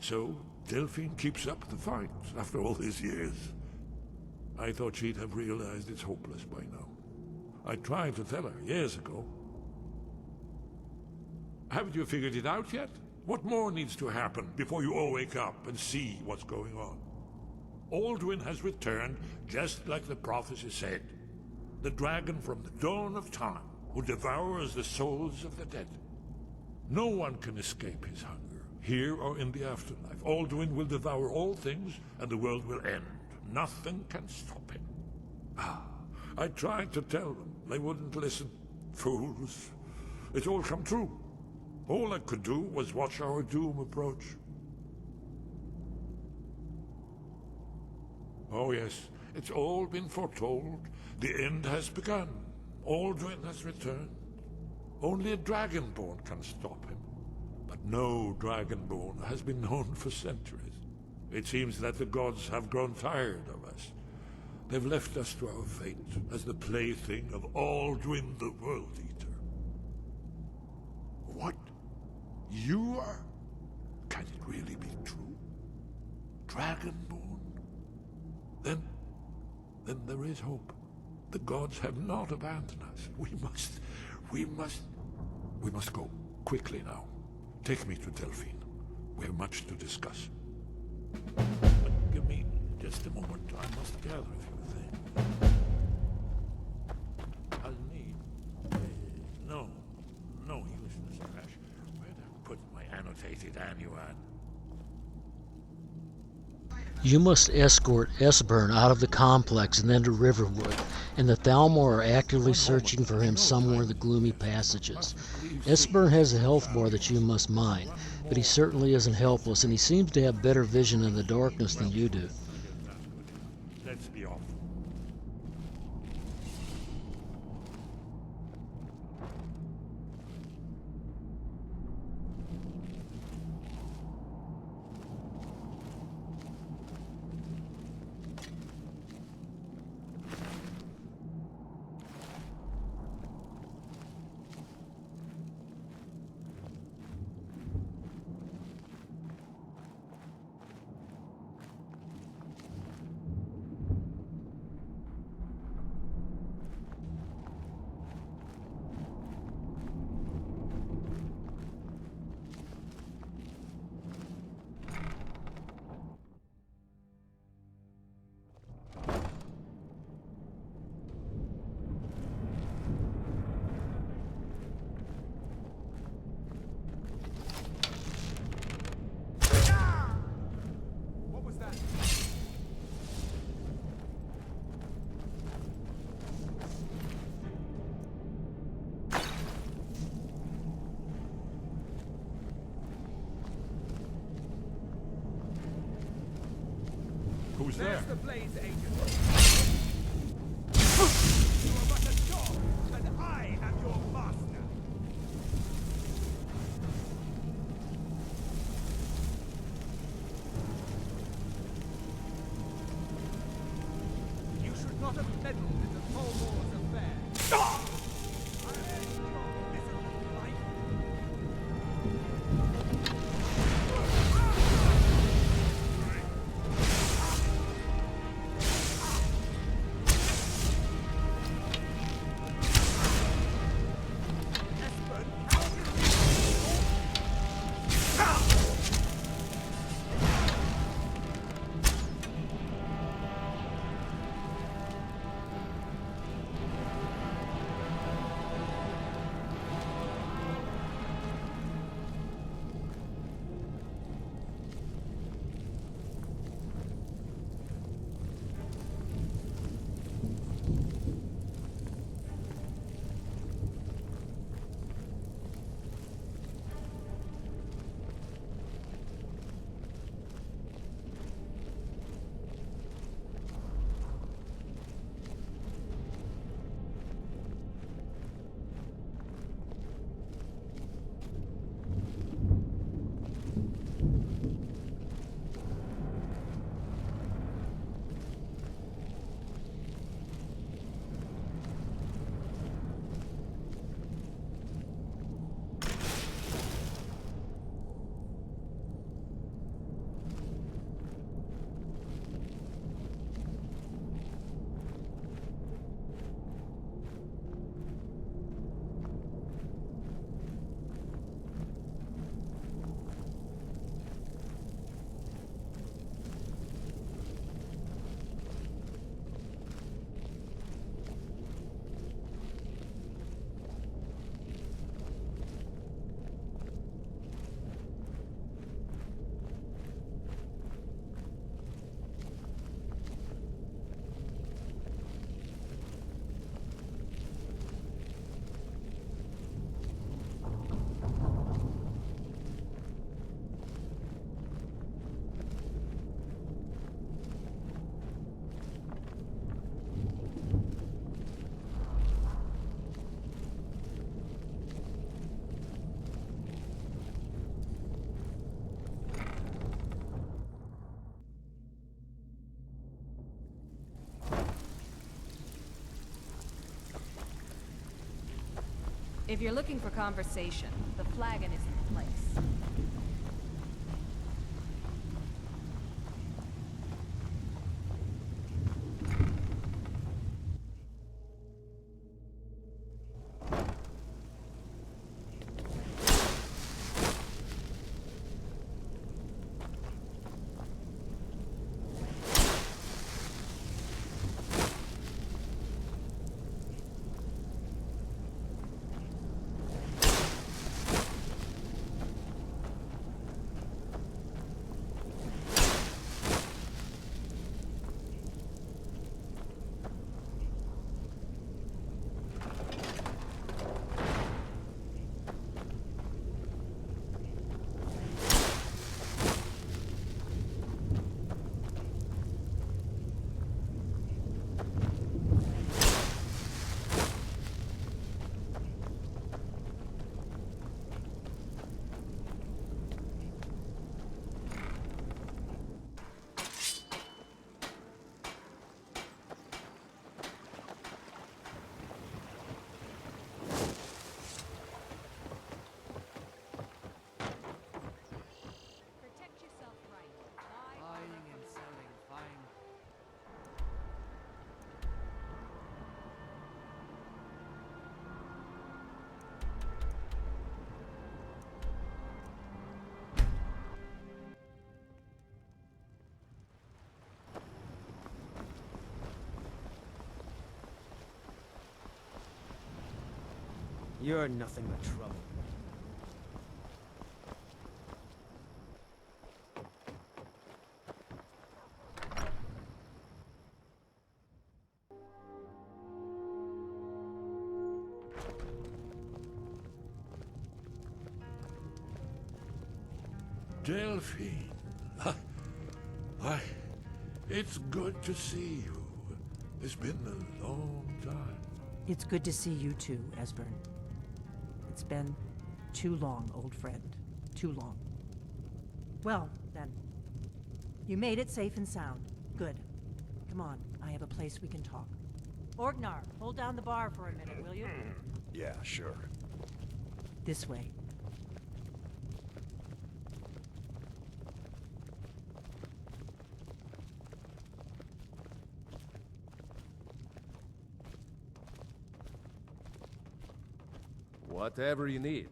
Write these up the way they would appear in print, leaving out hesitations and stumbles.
So, Delphine keeps up the fight after all these years. I thought she'd have realized it's hopeless by now. I tried to tell her years ago. Haven't you figured it out yet? What more needs to happen before you all wake up and see what's going on? Alduin has returned just like the prophecy said. The dragon from the dawn of time, who devours the souls of the dead. No one can escape his hunger, here or in the afterlife. Alduin will devour all things, and the world will end. Nothing can stop him. I tried to tell them. They wouldn't listen. Fools. It's all come true. All I could do was watch our doom approach. Oh yes, it's all been foretold. The end has begun. Alduin has returned. Only a dragonborn can stop him. But no dragonborn has been known for centuries. It seems that the gods have grown tired of us. They've left us to our fate as the plaything of Alduin the World Eater. What? You are? Can it really be true? Dragonborn? Then there is hope. The gods have not abandoned us. We must go. Quickly now. Take me to Delphine. We have much to discuss. But give me just a moment. I must gather a few things. I'll need... no useless trash. Where'd I put my annotated annuan? You must escort Esbern out of the complex and then to Riverwood, and the Thalmor are actively searching for him somewhere in the gloomy passages. Esbern has a health bar that you must mine, but he certainly isn't helpless, and he seems to have better vision in the darkness than you do. Let's be off. Who's there? There's the Blaze Agent. You are but a dog, and I am your master. You should not have meddled in the Thalmor's affair. I end your miserable life. If you're looking for conversation, the flagon is in place. Protect yourself right. Buying and selling fine. You're nothing but trouble. Delphine. Why, it's good to see you. It's been a long time. It's good to see you too, Esbern. It's been too long, old friend. Too long. Well, then. You made it safe and sound. Good. Come on, I have a place we can talk. Orgnar, hold down the bar for a minute, will you? Yeah, sure. This way. Whatever you need.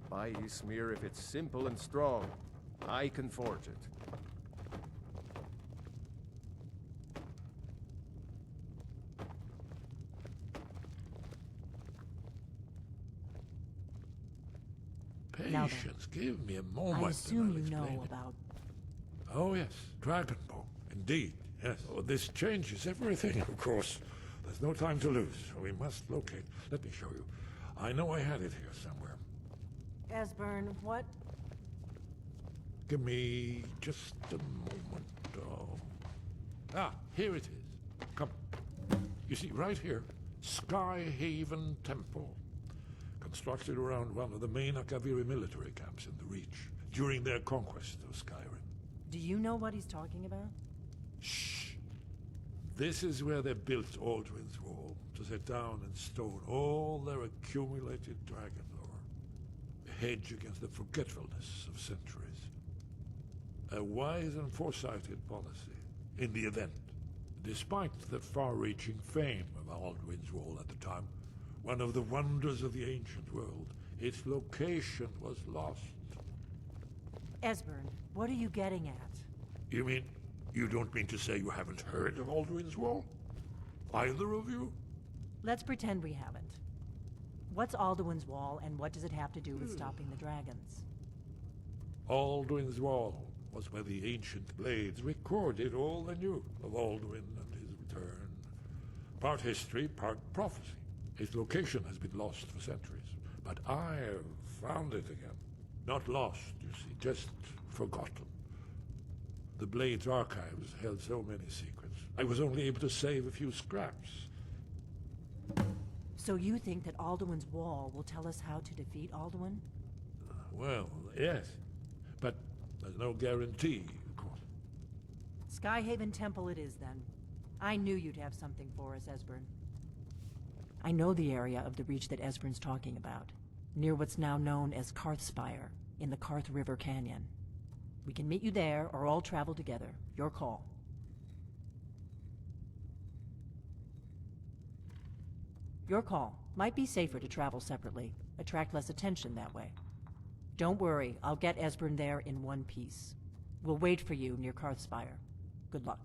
Buy Ysmir if it's simple and strong. I can forge it. Now then. Patience, give me a moment. I assume and I'll you know explain it. about... Oh, yes, Dragonbow. Indeed, yes. Oh, this changes everything, of course. There's no time to lose. We must locate. Let me show you. I know I had it here somewhere. Esbern, what? Give me just a moment. Here it is. Come. You see, right here, Skyhaven Temple. Constructed around one of the main Akaviri military camps in the Reach during their conquest of Skyrim. Do you know what he's talking about? Shh. This is where they built Alduin's Wall, to set down in stone all their accumulated dragon lore. A hedge against the forgetfulness of centuries. A wise and foresighted policy, in the event. Despite the far-reaching fame of Alduin's Wall at the time, one of the wonders of the ancient world, its location was lost. Esbern, what are you getting at? You mean, you don't mean to say you haven't heard of Alduin's Wall? Either of you? Let's pretend we haven't. What's Alduin's Wall, and what does it have to do with stopping the dragons? Alduin's Wall was where the ancient blades recorded all they knew of Alduin and his return. Part history, part prophecy. Its location has been lost for centuries, but I've found it again. Not lost, you see, just forgotten. The Blade's archives held so many secrets. I was only able to save a few scraps. So you think that Alduin's Wall will tell us how to defeat Alduin? Well, yes, but there's no guarantee, of course. Skyhaven Temple it is, then. I knew you'd have something for us, Esbern. I know the area of the reach that Esbern's talking about, near what's now known as Karthspire, in the Karth River Canyon. We can meet you there, or all travel together. Your call. Your call. Might be safer to travel separately. Attract less attention that way. Don't worry, I'll get Esbern there in one piece. We'll wait for you near Karthspire. Good luck.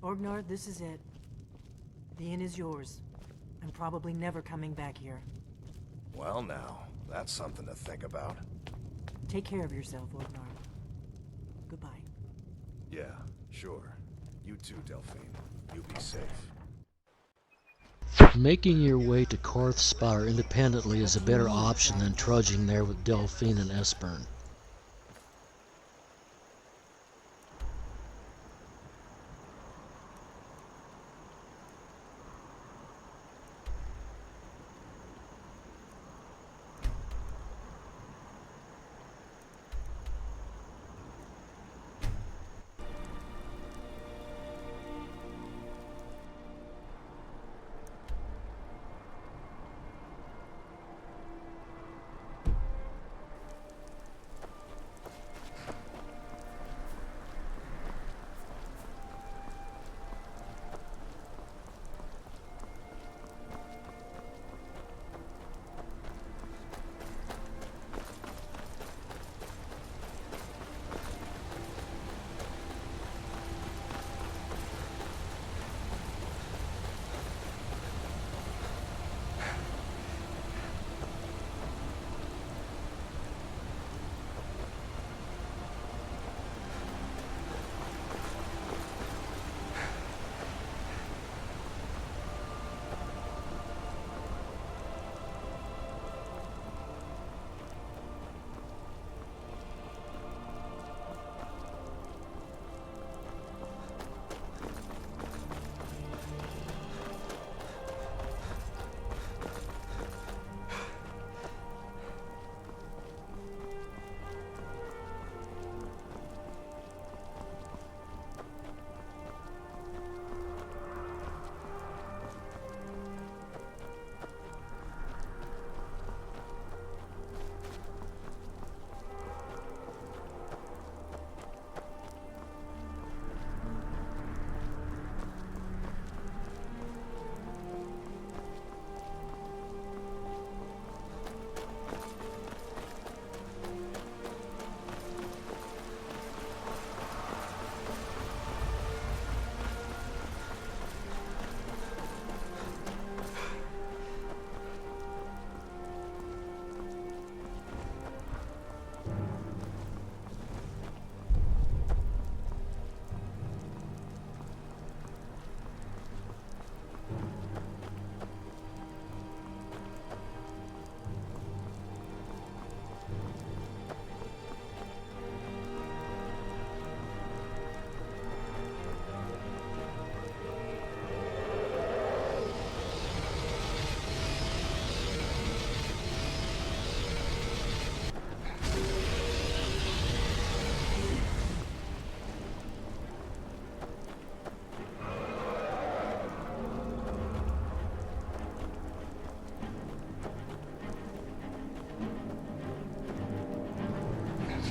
Orgnar, this is it. The inn is yours. I'm probably never coming back here. Well now, that's something to think about. Take care of yourself, Orgnar. Goodbye. Yeah, sure. You too, Delphine. You be safe. Making your way to Karthspire independently is a better option than trudging there with Delphine and Esbern.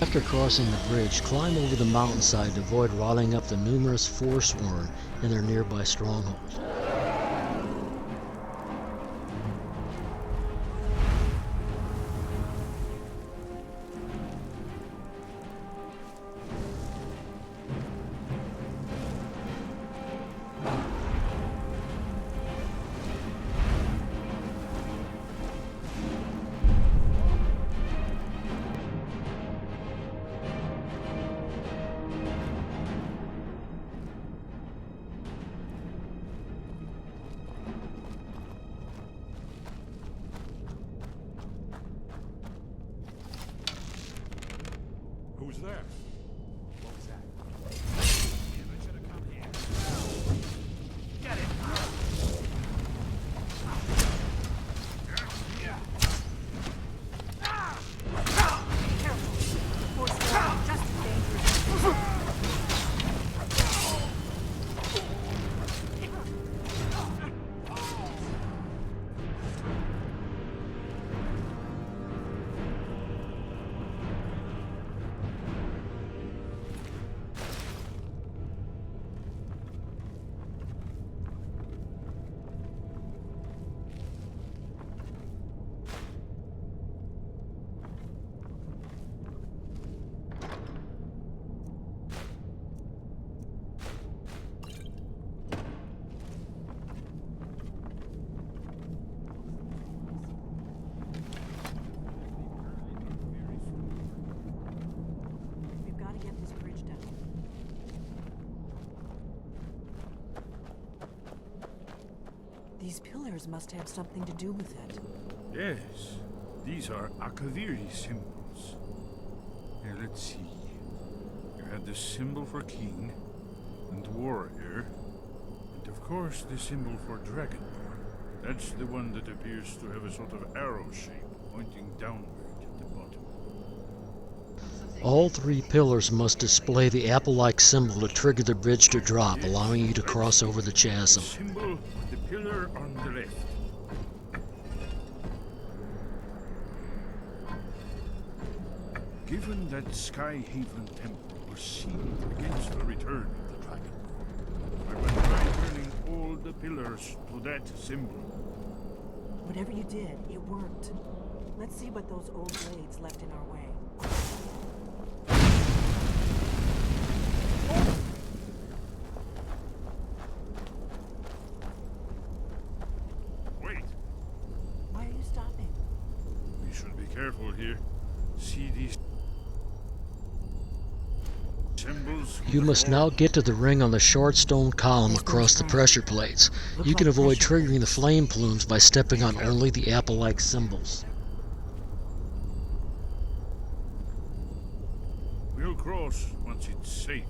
After crossing the bridge, climb over the mountainside to avoid rotting up the numerous Forsworn in their nearby stronghold. Who's there? What was that? Damn, I should have come here. These pillars must have something to do with it. Yes, these are Akaviri symbols. Here, let's see. You have the symbol for king and warrior, and of course the symbol for dragonborn. That's the one that appears to have a sort of arrow shape pointing downward at the bottom. All three pillars must display the apple-like symbol to trigger the bridge to drop, allowing you to cross over the The chasm. symbol, the pillar on the left. Given that Skyhaven Temple was sealed against the return of the dragon, I will try turning all the pillars to that symbol. Whatever you did, it worked. Let's see what those old blades left in our way. Wait, Why are you stopping? we should be careful here. See these symbols? You must now get to the ring on the short stone column across the pressure plates. You can avoid triggering the flame plumes by stepping on only the apple-like symbols. We'll cross once it's safe.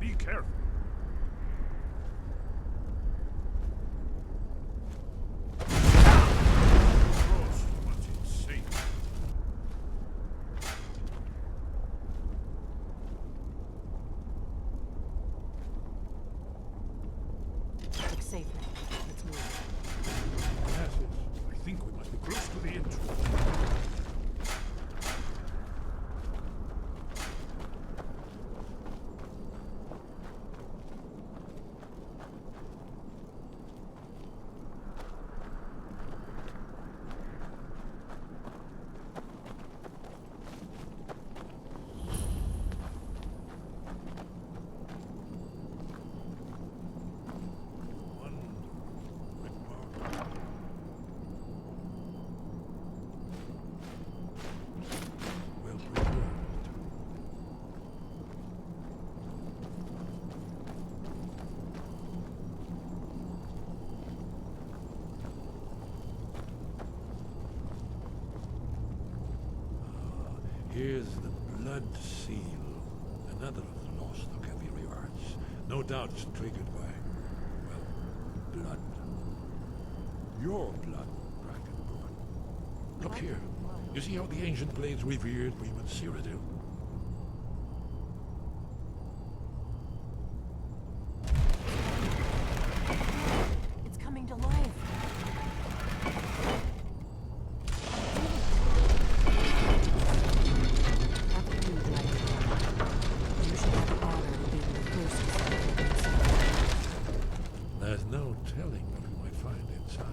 Be careful. Cross once it's safe. Looks safe now. Let's move. Yes, I think we must be close to the entrance. Well preserved. Here's the blood seal, another of the lost Akaviri arts. No doubt it's triggered by, well, blood. Your blood, Dragonborn. Look here. You see how the ancient blades revered Weeman Cyrodiil? It's coming to life. After you, Dragonborn. You should have the honor of being the first to step inside. There's no telling what we might find inside.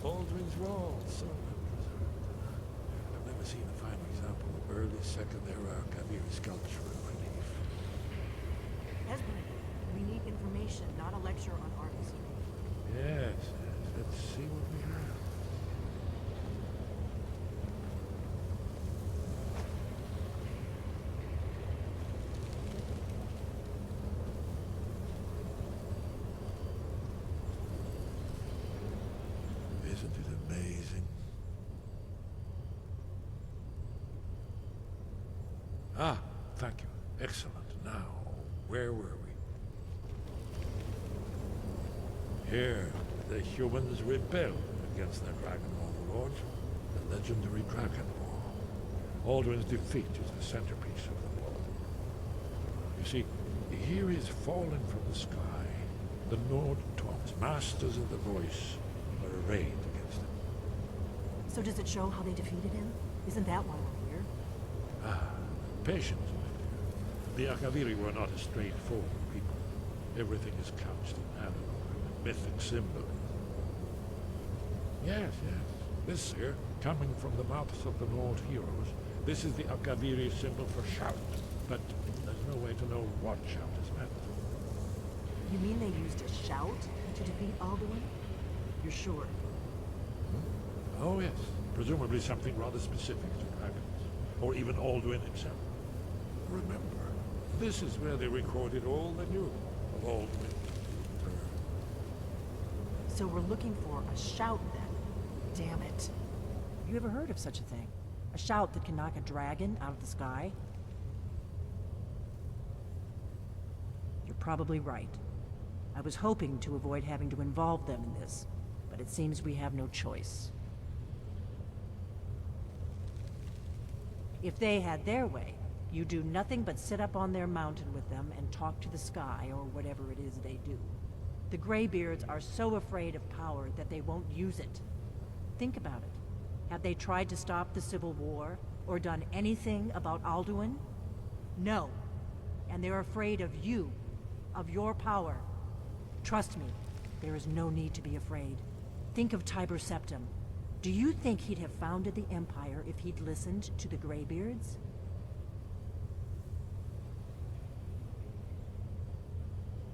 Alduin's wall, so well preserved. I've never seen a finer example. example of early Second Era Kaviri sculptural relief. Esbern, we need information, not a lecture on art this evening. Yes, let's see what we have. Isn't it amazing? Ah, thank you. Excellent. Now, where were we? Here, the humans rebelled against their dragon overlords, the legendary Dragon War. Alduin's defeat is the centerpiece of the war. You see, here is fallen from the sky. The Nord Toms, masters of the voice, are arrayed against him. So does it show how they defeated him? Isn't that why we're here? Patience, my dear. The Akaviri were not a straightforward people. Everything is couched in analog and mythic symbolism. Yes. This here, coming from the mouths of the Nord heroes, this is the Akaviri symbol for shout. But there's no way to know what shout is meant. You mean they used a shout to defeat Alduin? You're sure? Oh yes, presumably something rather specific to dragons, or even Alduin himself. Remember, this is where they recorded all they knew of Alduin. So we're looking for a shout then. Damn it. You ever heard of such a thing? A shout that can knock a dragon out of the sky? You're probably right. I was hoping to avoid having to involve them in this, but it seems we have no choice. If they had their way, you do nothing but sit up on their mountain with them and talk to the sky, or whatever it is they do. The Greybeards are so afraid of power that they won't use it. Think about it. Have they tried to stop the Civil War, or done anything about Alduin? No. And they're afraid of you, of your power. Trust me, there is no need to be afraid. Think of Tiber Septim. Do you think he'd have founded the Empire if he'd listened to the Greybeards?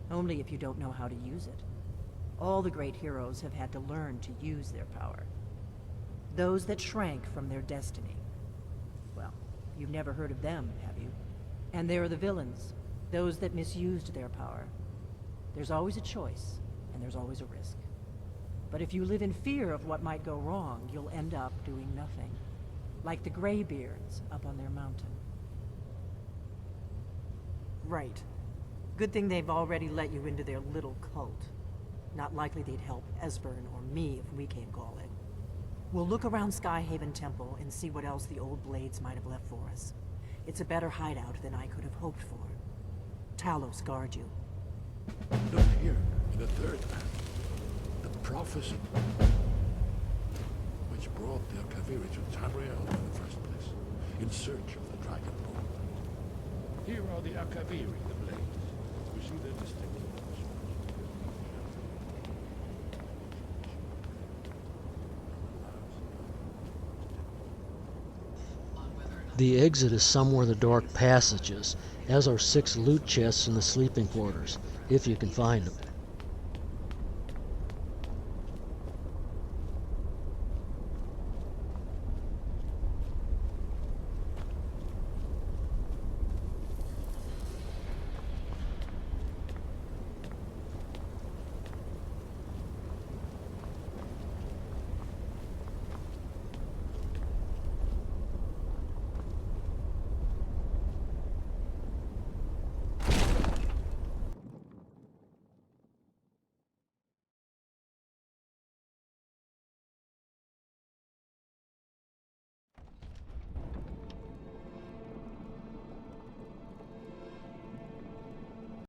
Only if you don't know how to use it. All the great heroes have had to learn to use their power. Those that shrank from their destiny. Well, you've never heard of them, have you? And there are the villains, those that misused their power. There's always a choice, and there's always a risk. But if you live in fear of what might go wrong, you'll end up doing nothing. Like the Greybeards up on their mountain. Right. Good thing they've already let you into their little cult. Not likely they'd help Esbern or me if we came calling. We'll look around Skyhaven Temple and see what else the old blades might have left for us. It's a better hideout than I could have hoped for. Talos guard you. Look here, in the third map. The prophecy which brought the Akaviri to Tamriel in the first place, in search of the Dragonborn. Here are the Akaviri, the blades. You see their distinctive. The exit is somewhere in the dark passages, as are 6 loot chests in the sleeping quarters, if you can find them.